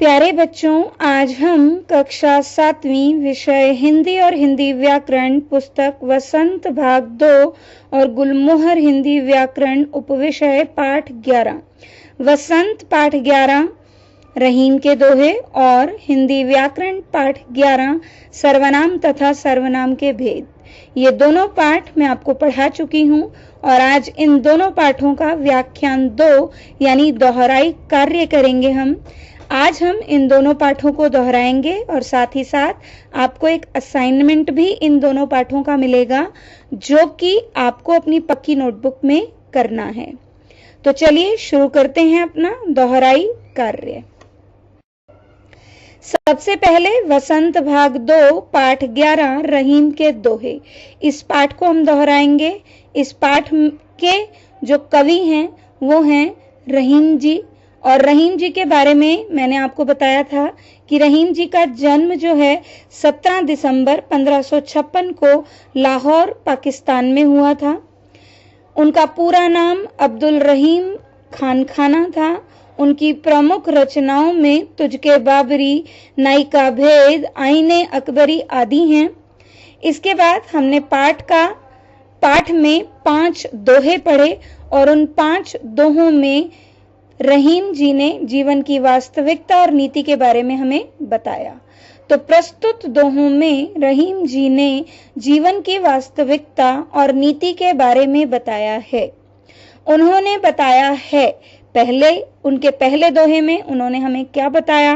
प्यारे बच्चों, आज हम कक्षा 7वीं विषय हिंदी और हिंदी व्याकरण पुस्तक वसंत भाग 2 और गुलमोहर हिंदी व्याकरण उपविषय पाठ 11 वसंत पाठ 11 रहीम के दोहे और हिंदी व्याकरण पाठ 11 सर्वनाम तथा सर्वनाम के भेद, ये दोनों पाठ मैं आपको पढ़ा चुकी हूँ और आज इन दोनों पाठों का व्याख्यान 2 यानी दोहराई कार्य करेंगे। आज हम इन दोनों पाठों को दोहराएंगे और साथ ही साथ आपको एक असाइनमेंट भी इन दोनों पाठों का मिलेगा जो कि आपको अपनी पक्की नोटबुक में करना है। तो चलिए शुरू करते हैं अपना दोहराई कार्य। सबसे पहले वसंत भाग 2 पाठ 11 रहीम के दोहे, इस पाठ को हम दोहराएंगे। इस पाठ के जो कवि हैं वो हैं रहीम जी, और रहीम जी के बारे में मैंने आपको बताया था कि रहीम जी का जन्म जो है 17 दिसंबर 1556 को लाहौर पाकिस्तान में हुआ था। उनका पूरा नाम अब्दुल रहीम खानखाना था। उनकी प्रमुख रचनाओं में तुझके बाबरी, नायिका भेद, आईने अकबरी आदि हैं। इसके बाद हमने पाठ में 5 दोहे पढ़े और उन 5 दोहों में रहीम जी ने जीवन की वास्तविकता और नीति के बारे में हमें बताया। तो प्रस्तुत दोहों में रहीम जी ने जीवन की वास्तविकता और नीति के बारे में बताया है। उन्होंने बताया है उनके पहले दोहे में उन्होंने हमें क्या बताया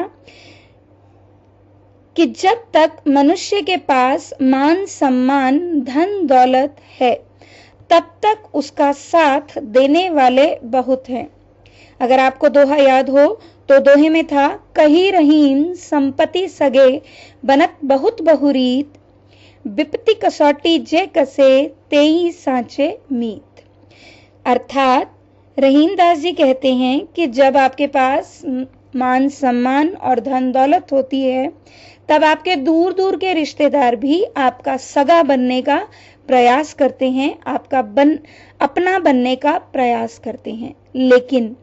कि जब तक मनुष्य के पास मान सम्मान धन दौलत है तब तक उसका साथ देने वाले बहुत हैं। अगर आपको दोहा याद हो तो दोहे में था, कही रहीम संपत्ति सगे बनत बहुत बहुरीत, विपत्ति कसौटी जे कसे तेई सांचे मीत। अर्थात रहीम दास जी कहते हैं कि जब आपके पास मान सम्मान और धन दौलत होती है तब आपके दूर दूर के रिश्तेदार भी आपका सगा बनने का प्रयास करते हैं, अपना बनने का प्रयास करते हैं। लेकिन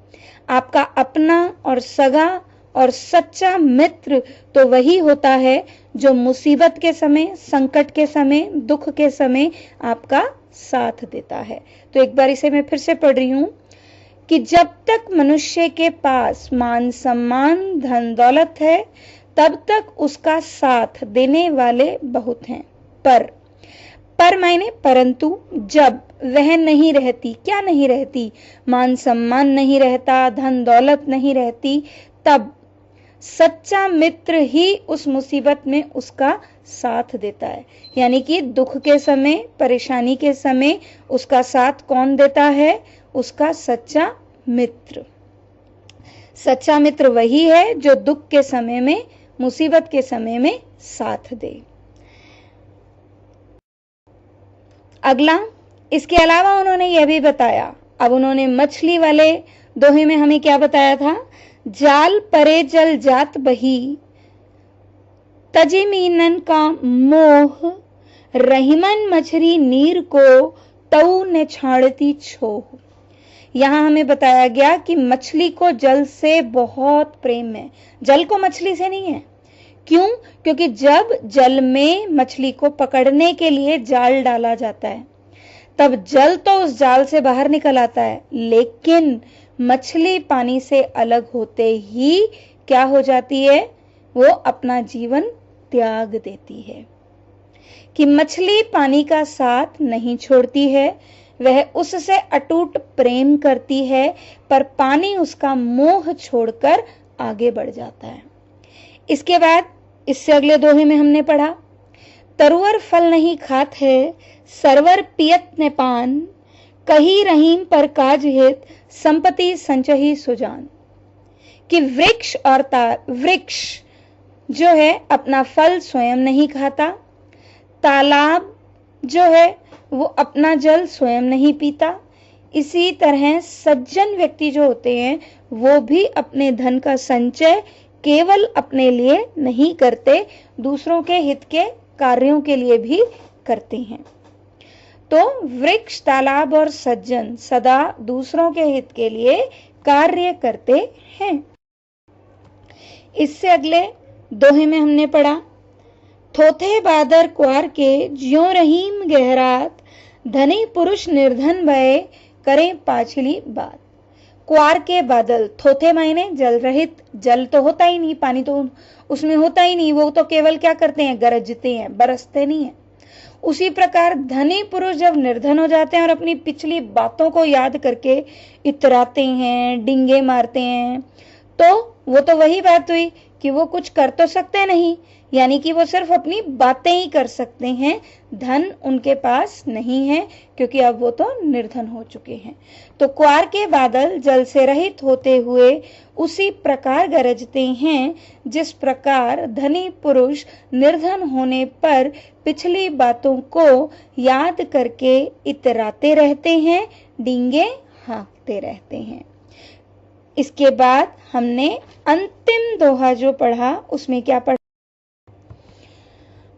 आपका अपना और सगा और सच्चा मित्र तो वही होता है जो मुसीबत के समय, संकट के समय, दुख के समय आपका साथ देता है। तो एक बार इसे मैं फिर से पढ़ रही हूं कि जब तक मनुष्य के पास मान सम्मान धन दौलत है तब तक उसका साथ देने वाले बहुत हैं। पर मायने परंतु जब वह नहीं रहती, क्या नहीं रहती, मान सम्मान नहीं रहता, धन दौलत नहीं रहती, तब सच्चा मित्र ही उस मुसीबत में उसका साथ देता है। यानी कि दुख के समय, परेशानी के समय उसका साथ कौन देता है? उसका सच्चा मित्र। सच्चा मित्र वही है जो दुख के समय में, मुसीबत के समय में साथ दे। अगला, इसके अलावा उन्होंने यह भी बताया, अब उन्होंने मछली वाले दोहे में हमें क्या बताया था? जाल परे जल जात बही, तजिमीनन का मोह, रहीमन मछली नीर को तऊ ने छाड़ती छोह। यहां हमें बताया गया कि मछली को जल से बहुत प्रेम है, जल को मछली से नहीं है। क्यों? क्योंकि जब जल में मछली को पकड़ने के लिए जाल डाला जाता है तब जल तो उस जाल से बाहर निकल आता है, लेकिन मछली पानी से अलग होते ही क्या हो जाती है? वो अपना जीवन त्याग देती है। कि मछली पानी का साथ नहीं छोड़ती है, वह उससे अटूट प्रेम करती है, पर पानी उसका मोह छोड़कर आगे बढ़ जाता है। इसके बाद इससे अगले दोहे में हमने पढ़ा, तरुअर फल नहीं खात है, सरवर पियत ने पान, कही रहीम पर काज हित, संपत्ति संचही सुजान। कि वृक्ष जो है अपना फल स्वयं नहीं खाता, तालाब जो है वो अपना जल स्वयं नहीं पीता, इसी तरह सज्जन व्यक्ति जो होते हैं वो भी अपने धन का संचय केवल अपने लिए नहीं करते, दूसरों के हित के कार्यों के लिए भी करते हैं। तो वृक्ष, तालाब और सज्जन सदा दूसरों के हित के लिए कार्य करते हैं। इससे अगले दोहे में हमने पढ़ा, थोथे बादर क्वार के ज्यों रहीम गहरात, धनी पुरुष निर्धन भय करें पाछली बात। क्वार के बादल, थोथे मायने जल रहित, जल तो होता ही नहीं, पानी तो उसमें होता ही नहीं, वो तो केवल क्या करते हैं, गरजते हैं, बरसते नहीं है। उसी प्रकार धनी पुरुष जब निर्धन हो जाते हैं और अपनी पिछली बातों को याद करके इतराते हैं, डिंगे मारते हैं, तो वो तो वही बात हुई कि वो कुछ कर तो सकते नहीं, यानी कि वो सिर्फ अपनी बातें ही कर सकते हैं, धन उनके पास नहीं है, क्योंकि अब वो तो निर्धन हो चुके हैं। तो क्वार के बादल जल से रहित होते हुए उसी प्रकार गरजते हैं जिस प्रकार धनी पुरुष निर्धन होने पर पिछली बातों को याद करके इतराते रहते हैं, डींगे हाँकते रहते हैं। इसके बाद हमने अंतिम दोहा जो पढ़ा उसमें क्या पढ़ा,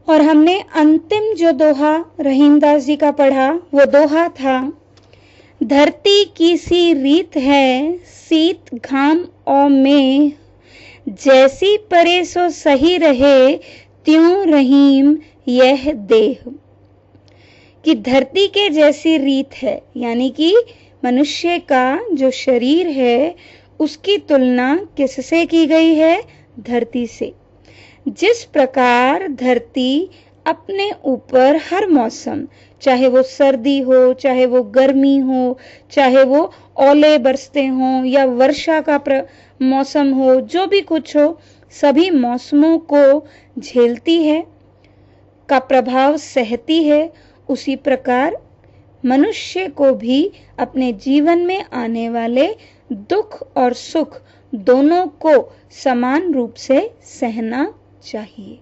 और हमने अंतिम जो दोहा रहीमदास जी का पढ़ा वो दोहा था, धरती की सी रीत है शीत घाम और में, जैसी परे सो सही रहे त्यों रहीम यह देह। कि धरती के जैसी रीत है, यानी कि मनुष्य का जो शरीर है उसकी तुलना किससे की गई है, धरती से। जिस प्रकार धरती अपने ऊपर हर मौसम, चाहे वो सर्दी हो, चाहे वो गर्मी हो, चाहे वो ओले बरसते हों या वर्षा का मौसम हो, जो भी कुछ हो, सभी मौसमों को झेलती है, का प्रभाव सहती है, उसी प्रकार मनुष्य को भी अपने जीवन में आने वाले दुख और सुख दोनों को समान रूप से सहना चाहिए।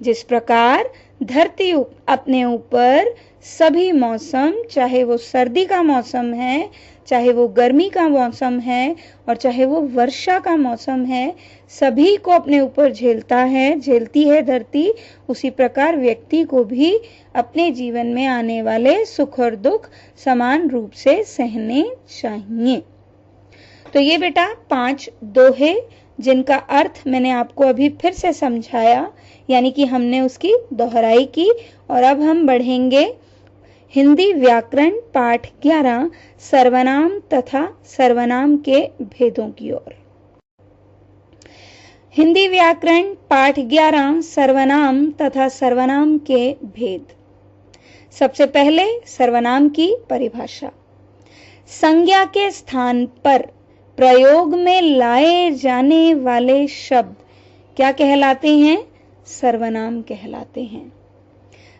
जिस प्रकार धरती अपने ऊपर सभी मौसम, चाहे वो सर्दी का मौसम है, चाहे वो गर्मी का मौसम है और चाहे वो वर्षा का मौसम है, सभी को अपने ऊपर झेलती है धरती, उसी प्रकार व्यक्ति को भी अपने जीवन में आने वाले सुख और दुख समान रूप से सहने चाहिए। तो ये बेटा 5 दोहे जिनका अर्थ मैंने आपको अभी फिर से समझाया, यानी कि हमने उसकी दोहराई की, और अब हम बढ़ेंगे हिंदी व्याकरण पाठ 11 सर्वनाम तथा सर्वनाम के भेदों की ओर। हिंदी व्याकरण पाठ 11 सर्वनाम तथा सर्वनाम के भेद। सबसे पहले सर्वनाम की परिभाषा। संज्ञा के स्थान पर प्रयोग में लाए जाने वाले शब्द क्या कहलाते हैं, सर्वनाम कहलाते हैं।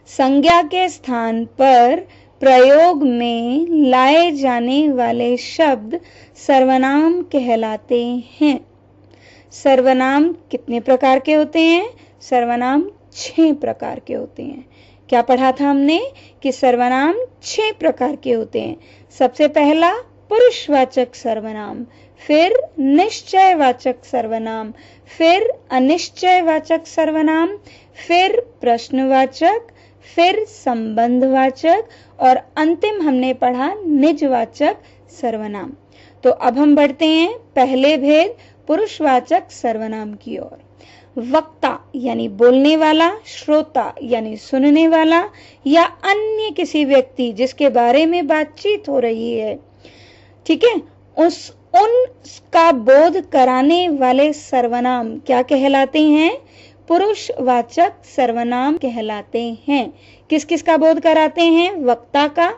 संज्ञा के स्थान पर प्रयोग में लाए जाने वाले शब्द सर्वनाम कहलाते हैं। सर्वनाम कितने प्रकार के होते हैं, सर्वनाम 6 प्रकार के होते हैं। क्या पढ़ा था हमने कि सर्वनाम 6 प्रकार के होते हैं। सबसे पहला पुरुषवाचक सर्वनाम, फिर निश्चयवाचक सर्वनाम, फिर अनिश्चयवाचक सर्वनाम, फिर प्रश्नवाचक, फिर संबंधवाचक और अंतिम हमने पढ़ा निजवाचक सर्वनाम। तो अब हम बढ़ते हैं पहले भेद पुरुषवाचक सर्वनाम की ओर। वक्ता यानी बोलने वाला, श्रोता यानी सुनने वाला, या अन्य किसी व्यक्ति जिसके बारे में बातचीत हो रही है, ठीक है, उनका बोध कराने वाले सर्वनाम क्या कहलाते हैं, पुरुषवाचक सर्वनाम कहलाते हैं। किस किस का बोध कराते हैं, वक्ता का,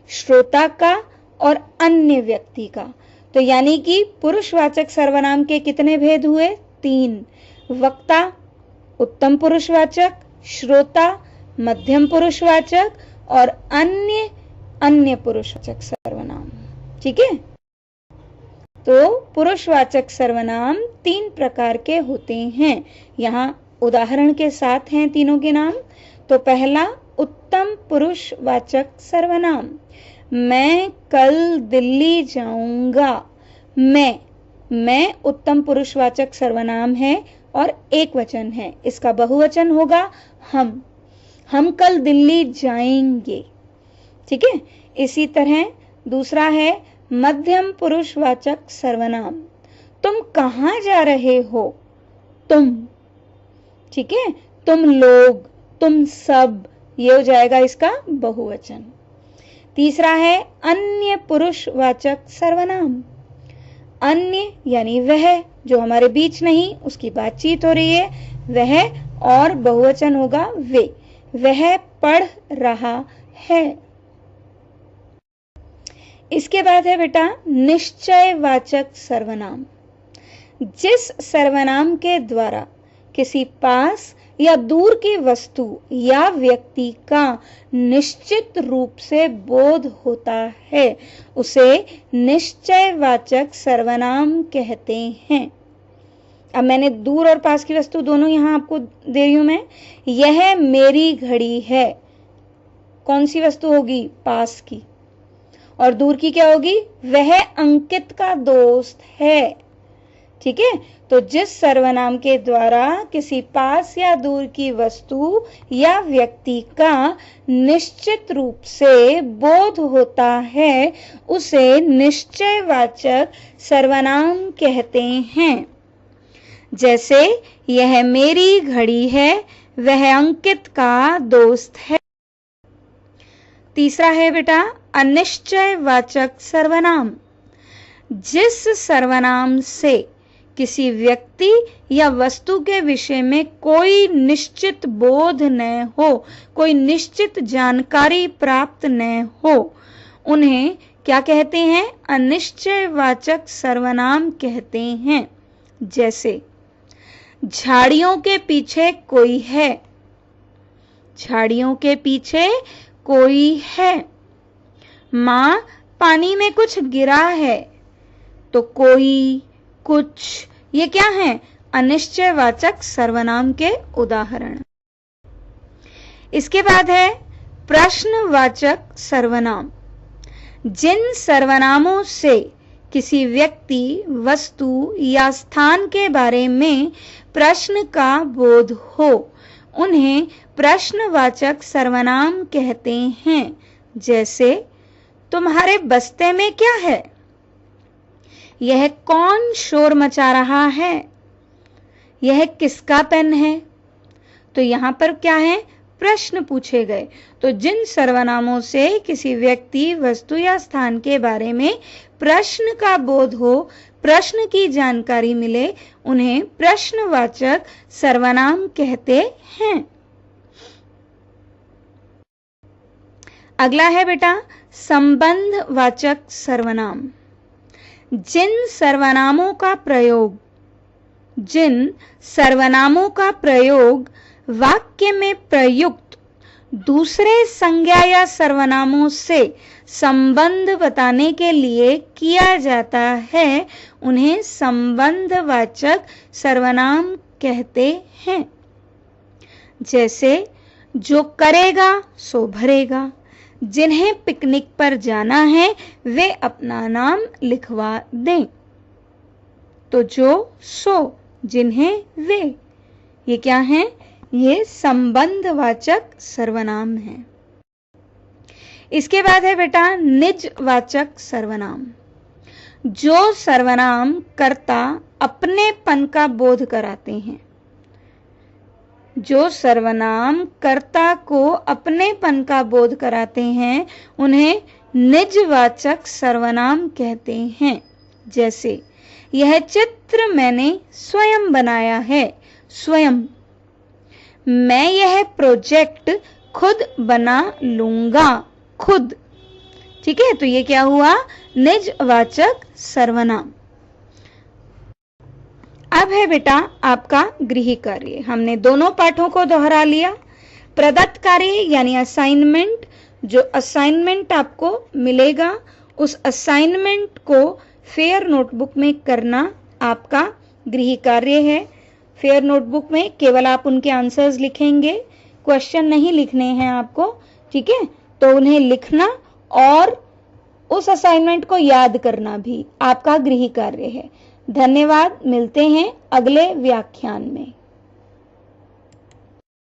श्रोता का और अन्य व्यक्ति का। तो यानी कि पुरुषवाचक सर्वनाम के कितने भेद हुए, 3। वक्ता, उत्तम पुरुषवाचक, श्रोता, मध्यम पुरुषवाचक और अन्य पुरुषवाचक सर्वनाम। ठीक है, तो पुरुषवाचक सर्वनाम 3 प्रकार के होते हैं। यहाँ उदाहरण के साथ हैं तीनों के नाम। तो पहला उत्तम पुरुषवाचक सर्वनाम, मैं कल दिल्ली जाऊंगा। मैं उत्तम पुरुषवाचक सर्वनाम है और एक वचन है, इसका बहुवचन होगा हम कल दिल्ली जाएंगे। ठीक है, इसी तरह दूसरा है मध्यम पुरुषवाचक सर्वनाम। तुम कहाँ जा रहे हो? तुम, ठीक है, तुम लोग, तुम सब, ये हो जाएगा इसका बहुवचन। तीसरा है अन्य पुरुषवाचक सर्वनाम। अन्य यानी वह, जो हमारे बीच नहीं, उसकी बातचीत हो रही है, वह, और बहुवचन होगा वे। वह पढ़ रहा है। इसके बाद है बेटा निश्चयवाचक सर्वनाम। जिस सर्वनाम के द्वारा किसी पास या दूर की वस्तु या व्यक्ति का निश्चित रूप से बोध होता है, उसे निश्चयवाचक सर्वनाम कहते हैं। अब मैंने दूर और पास की वस्तु दोनों यहां आपको दे रही हूं मैं। यह मेरी घड़ी है, कौन सी वस्तु होगी? पास की। और दूर की क्या होगी? वह अंकित का दोस्त है। ठीक है, तो जिस सर्वनाम के द्वारा किसी पास या दूर की वस्तु या व्यक्ति का निश्चित रूप से बोध होता है, उसे निश्चयवाचक सर्वनाम कहते हैं। जैसे यह मेरी घड़ी है, वह अंकित का दोस्त है। तीसरा है बेटा अनिश्चयवाचक सर्वनाम। जिस सर्वनाम से किसी व्यक्ति या वस्तु के विषय में कोई निश्चित बोध न हो, कोई निश्चित जानकारी प्राप्त न हो, उन्हें क्या कहते हैं? अनिश्चयवाचक सर्वनाम कहते हैं। जैसे झाड़ियों के पीछे कोई है, झाड़ियों के पीछे कोई है। मां पानी में कुछ गिरा है, तो कोई, कुछ, ये क्या है? अनिश्चयवाचक सर्वनाम के उदाहरण। इसके बाद है प्रश्नवाचक सर्वनाम। जिन सर्वनामों से किसी व्यक्ति, वस्तु या स्थान के बारे में प्रश्न का बोध हो, उन्हें प्रश्नवाचक सर्वनाम कहते हैं। जैसे तुम्हारे बस्ते में क्या है? यह कौन शोर मचा रहा है? यह किसका पेन है? तो यहां पर क्या है? प्रश्न पूछे गए। तो जिन सर्वनामों से किसी व्यक्ति, वस्तु या स्थान के बारे में प्रश्न का बोध हो, प्रश्न की जानकारी मिले, उन्हें प्रश्नवाचक सर्वनाम कहते हैं। अगला है बेटा संबंधवाचक सर्वनाम। जिन सर्वनामों का प्रयोग वाक्य में प्रयुक्त दूसरे संज्ञा या सर्वनामों से संबंध बताने के लिए किया जाता है, उन्हें संबंधवाचक सर्वनाम कहते हैं। जैसे जो करेगा सो भरेगा, जिन्हें पिकनिक पर जाना है वे अपना नाम लिखवा दें। तो जो, सो, जिन्हें, वे, ये क्या है? ये संबंधवाचक सर्वनाम है। इसके बाद है बेटा निजवाचक सर्वनाम। जो सर्वनाम कर्ता अपनेपन का बोध कराते हैं, जो सर्वनाम कर्ता को अपनेपन का बोध कराते हैं, उन्हें निजवाचक सर्वनाम कहते हैं। जैसे यह चित्र मैंने स्वयं बनाया है, स्वयं। मैं यह प्रोजेक्ट खुद बना लूंगा, खुद। ठीक है, तो ये क्या हुआ? निजवाचक सर्वनाम। अब है बेटा आपका गृह कार्य। हमने दोनों पाठों को दोहरा लिया। प्रदत्त कार्य यानी असाइनमेंट, जो असाइनमेंट आपको मिलेगा, उस असाइनमेंट को फेयर नोटबुक में करना आपका गृह कार्य है। फेयर नोटबुक में केवल आप उनके आंसर्स लिखेंगे, क्वेश्चन नहीं लिखने हैं आपको। ठीक है, तो उन्हें लिखना और उस असाइनमेंट को याद करना भी आपका गृह कार्य है। धन्यवाद, मिलते हैं अगले व्याख्यान में।